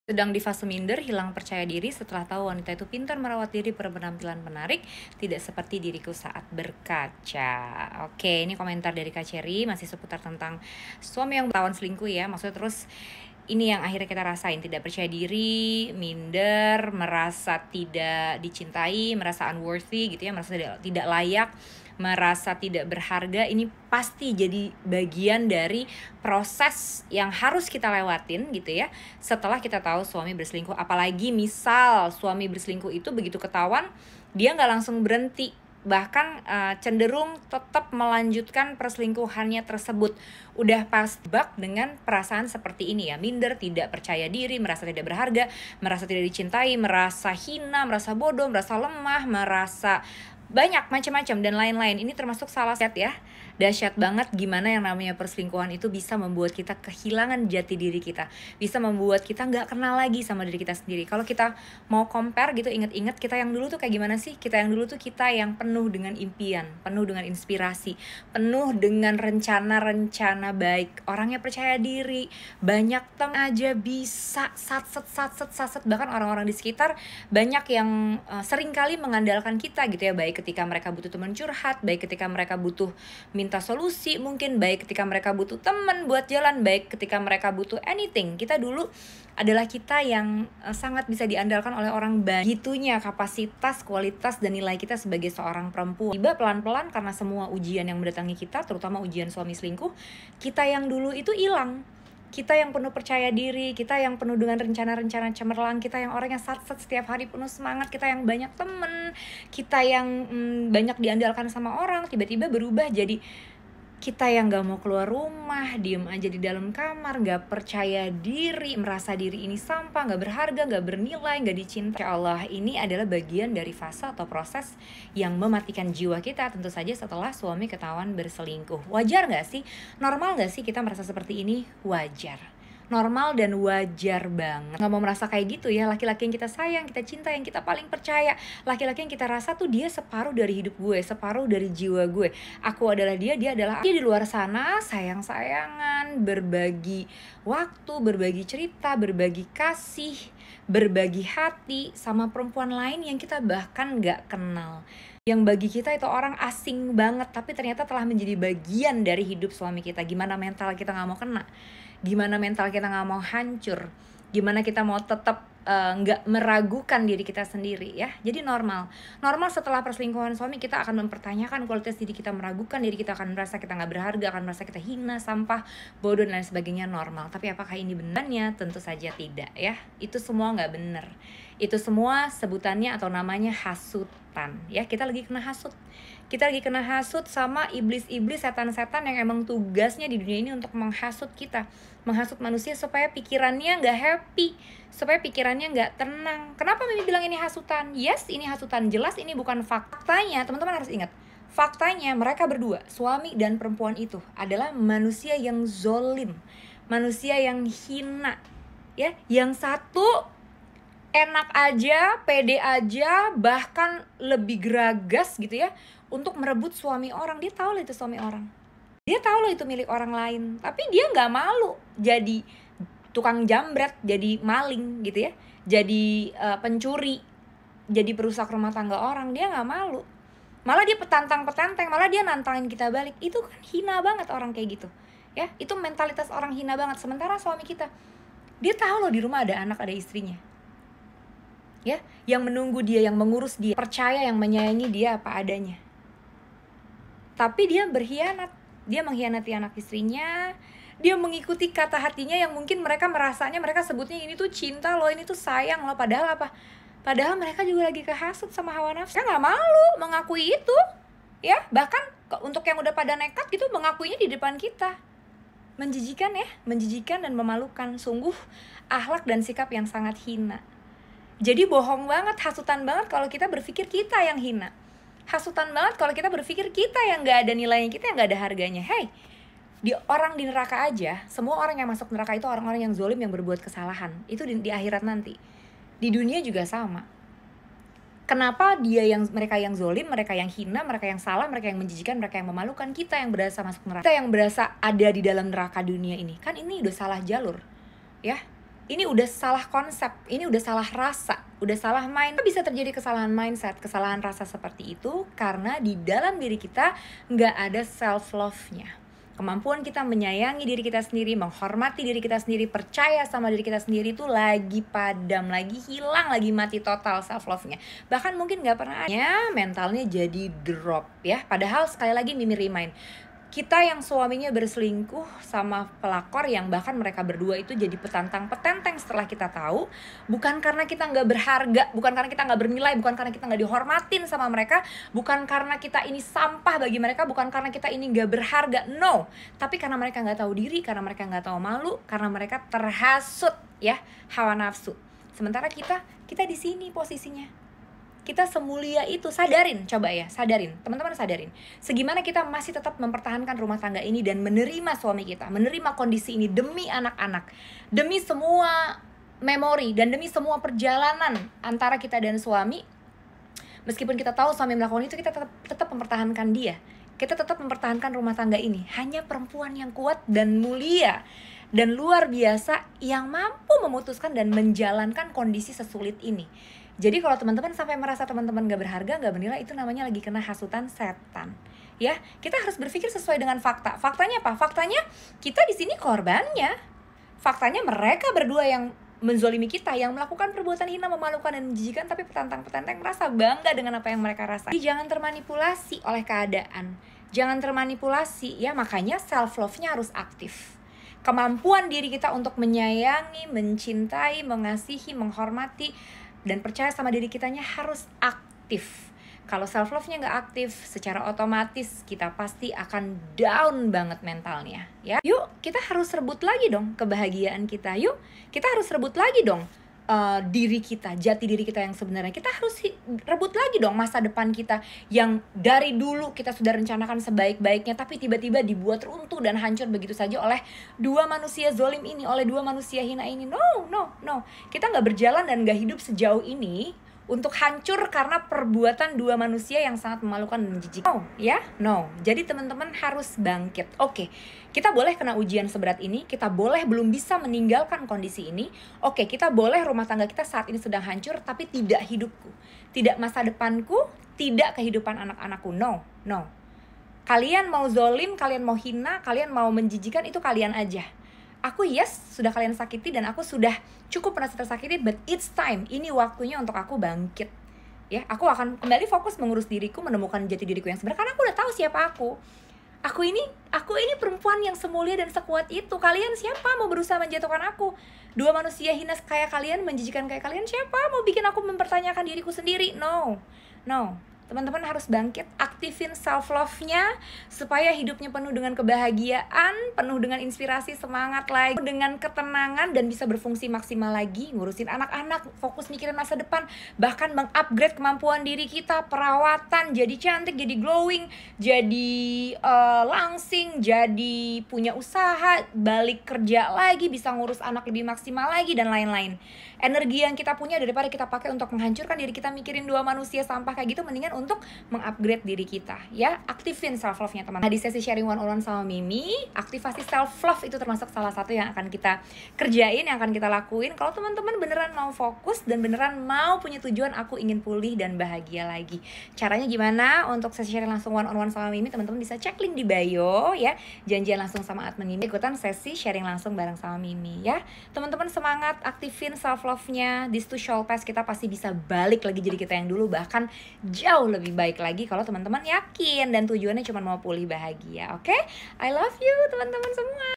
Sedang di fase minder, hilang percaya diri setelah tahu wanita itu pintar merawat diri, berpenampilan menarik, tidak seperti diriku saat berkaca. Oke, ini komentar dari Kak Cherry, masih seputar tentang suami yang bertawan selingkuh ya. Maksudnya terus ini yang akhirnya kita rasain, tidak percaya diri, minder, merasa tidak dicintai, merasa unworthy gitu ya, merasa tidak layak, merasa tidak berharga. Ini pasti jadi bagian dari proses yang harus kita lewatin gitu ya, setelah kita tahu suami berselingkuh. Apalagi misal suami berselingkuh itu begitu ketahuan, dia nggak langsung berhenti, bahkan cenderung tetap melanjutkan perselingkuhannya tersebut. Udah pasti bak dengan perasaan seperti ini ya, minder, tidak percaya diri, merasa tidak berharga, merasa tidak dicintai, merasa hina, merasa bodoh, merasa lemah, merasa banyak macam-macam dan lain-lain. Ini termasuk salah satu ya, dahsyat banget gimana yang namanya perselingkuhan itu bisa membuat kita kehilangan jati diri kita, bisa membuat kita nggak kenal lagi sama diri kita sendiri. Kalau kita mau compare gitu, inget-inget kita yang dulu tuh kayak gimana sih? Kita yang dulu tuh kita yang penuh dengan impian, penuh dengan inspirasi, penuh dengan rencana-rencana baik, orangnya percaya diri, banyak teman aja bisa satset, bahkan orang-orang di sekitar banyak yang sering kali mengandalkan kita gitu ya, baik ketika mereka butuh teman curhat, baik ketika mereka butuh minta solusi, mungkin baik ketika mereka butuh teman buat jalan, baik ketika mereka butuh anything. Kita dulu adalah kita yang sangat bisa diandalkan oleh orang banyak. Gitunya kapasitas, kualitas, dan nilai kita sebagai seorang perempuan. Tiba pelan-pelan karena semua ujian yang mendatangi kita, terutama ujian suami selingkuh, kita yang dulu itu hilang. Kita yang penuh percaya diri, kita yang penuh dengan rencana-rencana cemerlang, kita yang orang yang satset setiap hari penuh semangat, kita yang banyak temen, kita yang banyak diandalkan sama orang, tiba-tiba berubah jadi kita yang gak mau keluar rumah, diem aja di dalam kamar, gak percaya diri, merasa diri ini sampah, gak berharga, gak bernilai, gak dicintai. Insya Allah ini adalah bagian dari fase atau proses yang mematikan jiwa kita, tentu saja setelah suami ketahuan berselingkuh. Wajar gak sih? Normal gak sih kita merasa seperti ini? Wajar, normal dan wajar banget. Gak mau merasa kayak gitu ya, laki-laki yang kita sayang, kita cinta, yang kita paling percaya, laki-laki yang kita rasa tuh dia separuh dari hidup gue, separuh dari jiwa gue. Aku adalah dia adalah dia. Di luar sana sayang-sayangan, berbagi waktu, berbagi cerita, berbagi kasih, berbagi hati sama perempuan lain yang kita bahkan gak kenal, yang bagi kita itu orang asing banget, tapi ternyata telah menjadi bagian dari hidup suami kita. Gimana mental kita gak mau kena? Gimana mental kita gak mau hancur? Gimana kita mau tetap gak meragukan diri kita sendiri ya? Jadi normal setelah perselingkuhan suami kita akan mempertanyakan kualitas diri kita, meragukan diri kita, akan merasa kita gak berharga, akan merasa kita hina, sampah, bodoh, dan lain sebagainya. Normal. Tapi apakah ini benarnya? Tentu saja tidak ya. Itu semua gak benar. Itu semua sebutannya atau namanya hasutan ya. Kita lagi kena hasut. Kita lagi kena hasut sama iblis-iblis, setan-setan yang emang tugasnya di dunia ini untuk menghasut kita, menghasut manusia supaya pikirannya gak happy, supaya pikirannya gak tenang. Kenapa Mimi bilang ini hasutan? Yes, ini hasutan, jelas ini bukan faktanya. Teman-teman harus ingat, faktanya mereka berdua, suami dan perempuan itu adalah manusia yang zolim, manusia yang hina ya. Yang satu enak aja, pede aja, bahkan lebih geragas gitu ya untuk merebut suami orang. Dia tahu lah itu suami orang, dia tahu lah itu milik orang lain, tapi dia nggak malu jadi tukang jambret, jadi maling gitu ya, jadi pencuri, jadi perusak rumah tangga orang. Dia nggak malu, malah dia petantang-petenteng, malah dia nantangin kita balik. Itu kan hina banget orang kayak gitu ya. Itu mentalitas orang hina banget. Sementara suami kita, dia tahu loh di rumah ada anak, ada istrinya ya, yang menunggu dia, yang mengurus dia, percaya, yang menyayangi dia apa adanya. Tapi dia berkhianat, dia mengkhianati anak istrinya, dia mengikuti kata hatinya yang mungkin mereka merasanya, mereka sebutnya ini tuh cinta loh, ini tuh sayang loh. Padahal apa? Padahal mereka juga lagi kehasut sama hawa nafsu. Mereka gak malu mengakui itu ya. Bahkan untuk yang udah pada nekat gitu, mengakuinya di depan kita. Menjijikan ya, menjijikan dan memalukan. Sungguh akhlak dan sikap yang sangat hina. Jadi bohong banget, hasutan banget kalau kita berpikir kita yang hina. Hasutan banget kalau kita berpikir kita yang gak ada nilainya, kita yang gak ada harganya. Hey, orang di neraka aja, semua orang yang masuk neraka itu orang-orang yang zolim, yang berbuat kesalahan. Itu di akhirat nanti. Di dunia juga sama. Kenapa mereka yang zolim, mereka yang hina, mereka yang salah, mereka yang menjijikan, mereka yang memalukan, kita yang berasa masuk neraka, kita yang berasa ada di dalam neraka dunia ini. Kan ini udah salah jalur ya. ini udah salah konsep, ini udah salah rasa, udah salah main. Bisa terjadi kesalahan mindset, kesalahan rasa seperti itu karena di dalam diri kita nggak ada self love-nya. Kemampuan kita menyayangi diri kita sendiri, menghormati diri kita sendiri, percaya sama diri kita sendiri itu lagi padam, lagi hilang, lagi mati total self love-nya. Bahkan mungkin nggak pernah ada, mentalnya jadi drop ya. Padahal sekali lagi Mimi remind, kita yang suaminya berselingkuh sama pelakor yang bahkan mereka berdua itu jadi petantang-petenteng setelah kita tahu, bukan karena kita nggak berharga, bukan karena kita nggak bernilai, bukan karena kita nggak dihormatin sama mereka, bukan karena kita ini sampah bagi mereka, bukan karena kita ini nggak berharga, no. Tapi karena mereka nggak tahu diri, karena mereka nggak tahu malu, karena mereka terhasut ya hawa nafsu. Sementara kita di sini posisinya. Kita semulia itu, sadarin, coba ya, sadarin, teman-teman sadarin. Segimana kita masih tetap mempertahankan rumah tangga ini dan menerima suami kita, menerima kondisi ini demi anak-anak, demi semua memori dan demi semua perjalanan antara kita dan suami. Meskipun kita tahu suami melakukan itu, kita tetap mempertahankan dia. Kita tetap mempertahankan rumah tangga ini. Hanya perempuan yang kuat dan mulia dan luar biasa yang mampu memutuskan dan menjalankan kondisi sesulit ini. Jadi kalau teman-teman sampai merasa teman-teman gak berharga, gak bernilai, itu namanya lagi kena hasutan setan. Ya, kita harus berpikir sesuai dengan fakta. Faktanya apa? Faktanya kita di sini korbannya. Faktanya mereka berdua yang menzolimi kita, yang melakukan perbuatan hina, memalukan dan menjijikan, tapi petantang-petenteng merasa bangga dengan apa yang mereka rasa. Jadi jangan termanipulasi oleh keadaan. Jangan termanipulasi ya, makanya self love-nya harus aktif. Kemampuan diri kita untuk menyayangi, mencintai, mengasihi, menghormati dan percaya sama diri kitanya harus aktif. Kalau self love-nya nggak aktif, secara otomatis kita pasti akan down banget mentalnya ya. Yuk, kita harus rebut lagi dong kebahagiaan kita. Yuk, kita harus rebut lagi dong diri kita, jati diri kita yang sebenarnya. Kita harus rebut lagi dong masa depan kita yang dari dulu kita sudah rencanakan sebaik-baiknya, tapi tiba-tiba dibuat runtuh dan hancur begitu saja oleh dua manusia zolim ini, oleh dua manusia hina ini. No. Kita nggak berjalan dan nggak hidup sejauh ini untuk hancur karena perbuatan dua manusia yang sangat memalukan dan menjijikkan. No. Jadi teman-teman harus bangkit. Oke, kita boleh kena ujian seberat ini, kita boleh belum bisa meninggalkan kondisi ini. Oke, kita boleh rumah tangga kita saat ini sedang hancur, tapi tidak hidupku, tidak masa depanku, tidak kehidupan anak-anakku. No. Kalian mau zolim, kalian mau hina, kalian mau menjijikan, itu kalian aja. Aku sudah kalian sakiti dan aku sudah cukup merasa tersakiti, but it's time, ini waktunya untuk aku bangkit. Ya, aku akan kembali fokus mengurus diriku, menemukan jati diriku yang sebenarnya, karena aku udah tahu siapa aku. Aku ini perempuan yang semulia dan sekuat itu. Kalian siapa mau berusaha menjatuhkan aku? Dua manusia hina kayak kalian, menjijikan kayak kalian, siapa mau bikin aku mempertanyakan diriku sendiri? No. Teman-teman harus bangkit, aktifin self love-nya supaya hidupnya penuh dengan kebahagiaan, penuh dengan inspirasi, semangat lagi, dengan ketenangan dan bisa berfungsi maksimal lagi, ngurusin anak-anak, fokus mikirin masa depan, bahkan mengupgrade kemampuan diri kita, perawatan, jadi cantik, jadi glowing, jadi langsing, jadi punya usaha, balik kerja lagi, bisa ngurus anak lebih maksimal lagi dan lain-lain. Energi yang kita punya daripada kita pakai untuk menghancurkan diri kita mikirin dua manusia sampah kayak gitu, mendingan untuk mengupgrade diri kita ya. Aktifin self love-nya teman. Nah, di sesi sharing one on one sama Mimi, aktivasi self love itu termasuk salah satu yang akan kita kerjain, yang akan kita lakuin. Kalau teman-teman beneran mau fokus dan beneran mau punya tujuan, aku ingin pulih dan bahagia lagi. Caranya gimana untuk sesi sharing langsung one on one sama Mimi? Teman-teman bisa cek link di bio ya. Janjian langsung sama admin Mimi, ikutan sesi sharing langsung bareng sama Mimi ya. Teman-teman semangat, aktifin self love-nya. This too shall pass, kita pasti bisa balik lagi jadi kita yang dulu, bahkan jauh lebih baik lagi kalau teman-teman yakin dan tujuannya cuma mau pulih bahagia. Oke? I love you teman-teman semua.